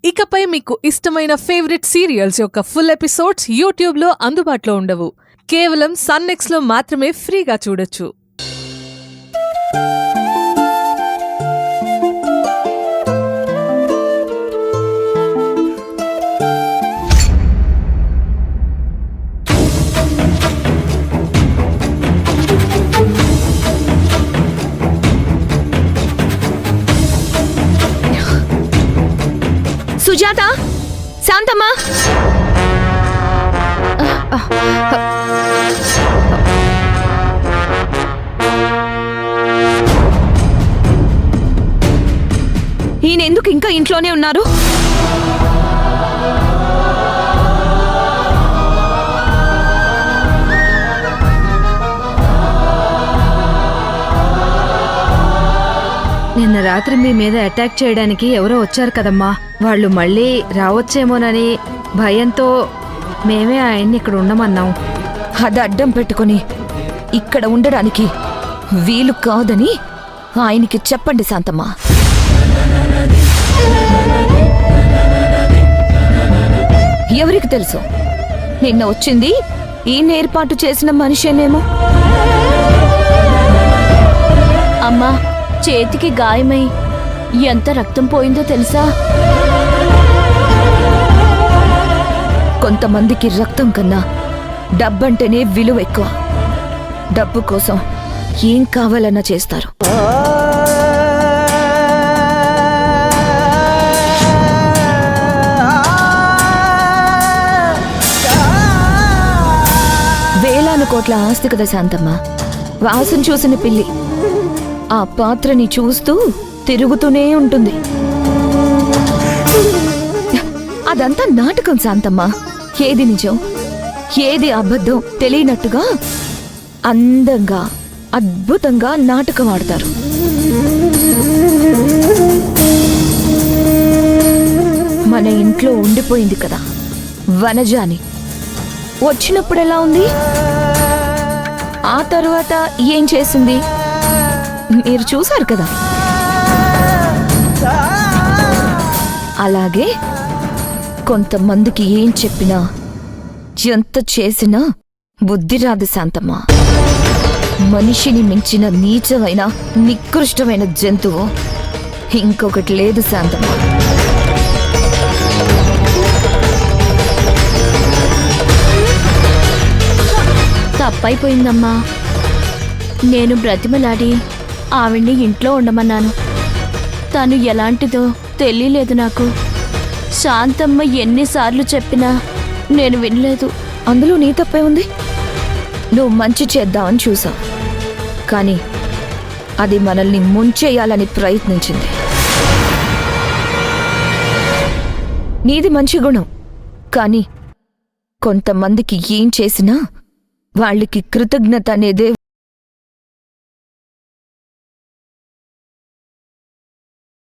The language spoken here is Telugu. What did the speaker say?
ఇకపై మీకు ఇష్టమైన ఫేవరెట్ సీరియల్స్ యొక్క ఫుల్ ఎపిసోడ్స్ యూట్యూబ్లో అందుబాటులో ఉండవు. కేవలం సన్నెక్స్లో మాత్రమే ఫ్రీగా చూడొచ్చు. సుజాత, శాంతమ్మ, ఈయన ఎందుకు ఇంకా ఇంట్లోనే ఉన్నారు? నిన్న రాత్రి మీ మీద అటాక్ చేయడానికి ఎవరో వచ్చారు కదమ్మా. వాళ్ళు మళ్ళీ రావచ్చేమోనని భయంతో మేమే ఆయన్ని ఇక్కడ ఉండమన్నాం. అది అడ్డం పెట్టుకుని ఇక్కడ ఉండడానికి వీలు కాదని ఆయనకి చెప్పండి శాంతమ్మ. ఎవరికి తెలుసు, నిన్న వచ్చింది ఈయన ఏర్పాటు చేసిన మనిషేనేమో. అమ్మా, చేతికి గాయమై ఎంత రక్తం పోయిందో తెలుసా? కొంతమందికి రక్తం కన్నా డబ్బంటేనే విలువ ఎక్కువ. డబ్బు కోసం ఏం కావాలన్నా చేస్తారు. వేలాను కోట్ల ఆస్తి కదా శాంతమ్మ, వాసన చూసిన పిల్లి ఆ పాత్రని చూస్తూ తిరుగుతూనే ఉంటుంది. అదంతా నాటకం శాంతమ్మ. ఏది నిజం ఏది అబద్ధం తెలియనట్టుగా అందంగా అద్భుతంగా నాటకం ఆడతారు. మన ఇంట్లో ఉండిపోయింది కదా వనజాని, వచ్చినప్పుడు ఎలా ఉంది, ఆ తర్వాత ఏం చేసింది మీరు చూశారు కదా. అలాగే కొంతమందికి ఏం చెప్పినా ఎంత చేసినా బుద్ధి రాదు శాంతమ్మ. మనిషిని మించిన నీచమైన నికృష్టమైన జంతువు ఇంకొకటి లేదు శాంతమ్మ. తప్పైపోయిందమ్మా. నేను బ్రతిమలాడి ఆవిడ్ని ఇంట్లో ఉండమన్నాను. తను ఎలాంటిదో తెలియలేదు నాకు. శాంతమ్మ ఎన్నిసార్లు చెప్పినా నేను వినలేదు. అందులో నీ తప్పే ఉంది. నువ్వు మంచి చేద్దామని చూసావు, కానీ అది మనల్ని ముంచేయాలని ప్రయత్నించింది. నీది మంచి గుణం, కానీ కొంతమందికి ఏం చేసినా వాళ్ళకి కృతజ్ఞత అనేదే